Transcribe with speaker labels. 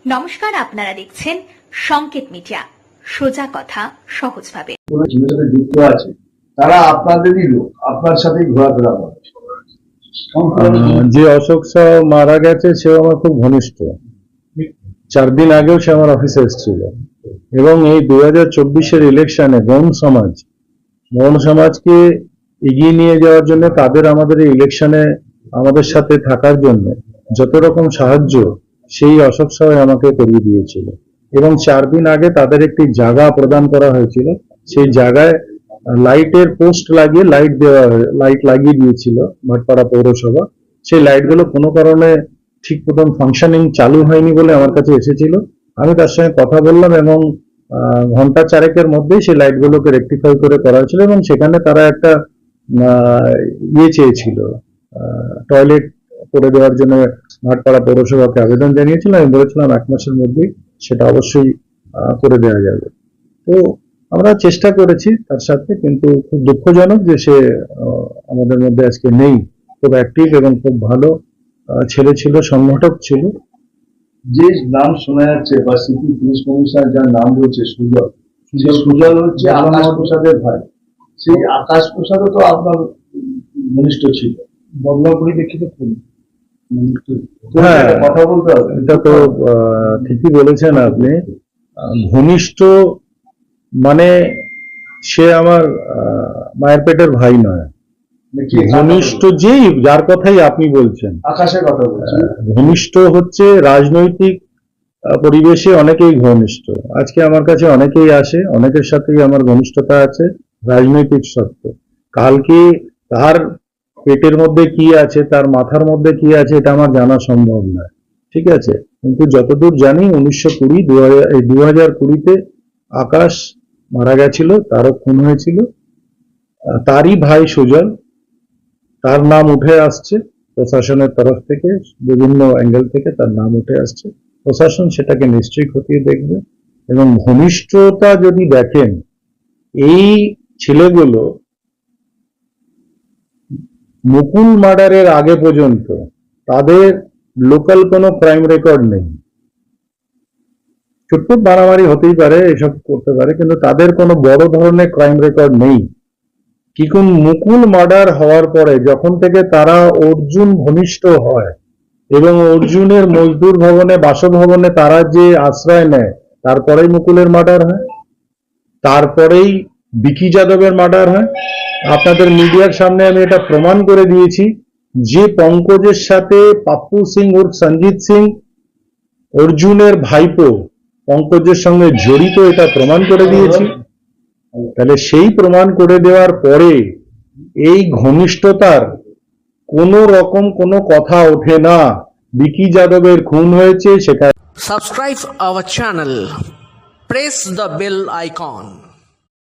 Speaker 1: নমস্কার, আপনারা দেখছেন সংকেত মিডিয়া, সোজা কথা সহজভাবে।
Speaker 2: যুক্ত আছে তারা আপনাদেরই লোক, আপনার সাথেই ঘোরাফেরা করে।
Speaker 3: যে অশোক শাহ মারা গেছে সেও আমার খুব ঘনিষ্ঠ। 4 দিন আগেও সে আমার অফিসে এসেছিল এবং এই 2024-এর ইলেকশনে গণ সমাজকে এগিয়ে নিয়ে যাওয়ার জন্য তাদের আমাদের এই ইলেকশনে আমাদের সাথে থাকার জন্য যত রকম সাহায্য সেই অশোক শাহ আমাকে করিয়ে দিয়েছিল এবং 4 দিন আগে তাদের একটি জায়গা প্রদান করা হয়েছিল। সেই জায়গায় লাইটের পোস্ট লাগিয়ে লাইট লাগিয়ে দিয়েছিল ভাটপাড়া পৌরসভা। সেই লাইটগুলো কোনো কারণে ঠিক মতন ফাংশনিং চালু হয়নি বলে আমার কাছে এসেছিল। আমি তার সঙ্গে কথা বললাম এবং ঘন্টা 4-এর মধ্যেই সেই লাইটগুলোকে রেকটিফাই করে করা হয়েছিল এবং সেখানে তারা একটা চেয়েছিল, টয়লেট করে দেওয়ার জন্য ভাটপাড়া পৌরসভাকে আবেদন জানিয়েছিল। আমি বলেছিলাম 1 মাসের মধ্যেই সেটা অবশ্যই করে দেওয়া যাবে। তো আমরা চেষ্টা করেছি তার সাথে, কিন্তু খুব দুঃখজনক যে সে আমাদের মধ্যে আজকে নেই। খুব অ্যাক্টিভ এবং খুব ভালো ছেলে ছিল, সংগঠক ছিল।
Speaker 2: যে নাম শোনা যাচ্ছে বা সিটি পুলিশ কমিশনার যার নাম রয়েছে সুজল হচ্ছে আকাশ প্রসাদের ভাই। সেই আকাশ প্রসাদও তো আপনার ঘনিষ্ঠ ছিল, বদলা পরিপ্রেক্ষিতে কথা বলতে হবে।
Speaker 3: এটা তো ঠিকই বলেছেন আপনি। ঘনিষ্ঠ মানে সে আমার মায়ের পেটের ভাই নয়। ঘনিষ্ঠ যেই যার কথাই আপনি বলছেন,
Speaker 2: আকাশের কথা বলছেন,
Speaker 3: ঘনিষ্ঠ হচ্ছে রাজনৈতিক পরিবেশে অনেকেই ঘনিষ্ঠ। আজকে আমার কাছে অনেকেই আসে, অনেকের সাথেই আমার ঘনিষ্ঠতা আছে রাজনৈতিক সত্ত্বে। কালকে তার পেটের মধ্যে কি আছে, তার মাথার মধ্যে কি আছে, এটা আমার জানা সম্ভব নয়, ঠিক আছে। কিন্তু যতদূর জানি 2020-তে আকাশ মারা গেছিল, তারও খুন হয়েছিল। তারই ভাই সুজল, তার নাম উঠে আসছে প্রশাসনের তরফ থেকে, বিভিন্ন অ্যাঙ্গেল থেকে তার নাম উঠে আসছে। প্রশাসন সেটাকে নিশ্চয়ই খতিয়ে দেখবে এবং ঘনিষ্ঠতা যদি দেখেন, এই ছেলেগুলো মুকুল মার্ডারের আগে পর্যন্ত তাদের লোকাল কোনো ক্রাইম রেকর্ড নেই। চুটপুট মারামারি হতেই পারে, এসব করতে পারে, কিন্তু তাদের কোনো বড় ধরনের ক্রাইম রেকর্ড নেই। কিন্তু মুকুল মার্ডার হওয়ার পরে যখন থেকে তারা অর্জুন ঘনিষ্ঠ হয় এবং অর্জুনের মজদুর ভবনে, বাসভবনে তারা যে আশ্রয় নেয়, তারপরেই মুকুলের মার্ডার হয়, তারপরেই বিকি যাদবের মার্ডার হয়। আপনাদের মিডিয়ার সামনে আমি এটা প্রমাণ করে দিয়েছি যে পঙ্কজের সাথে পাপ্পু সিং উর্ফ সঞ্জিত সিং, অর্জুনের ভাইপো, পঙ্কজের সঙ্গে জড়িত, এটা প্রমাণ করে দিয়েছি। তাহলে সেই প্রমাণ করে দেওয়ার পরে এই ঘনিষ্ঠতার কোন রকম কোনো কথা ওঠে না। বিকি যাদবের খুন হয়েছে, সেখানে
Speaker 4: Subscribe our channel, press the bell icon.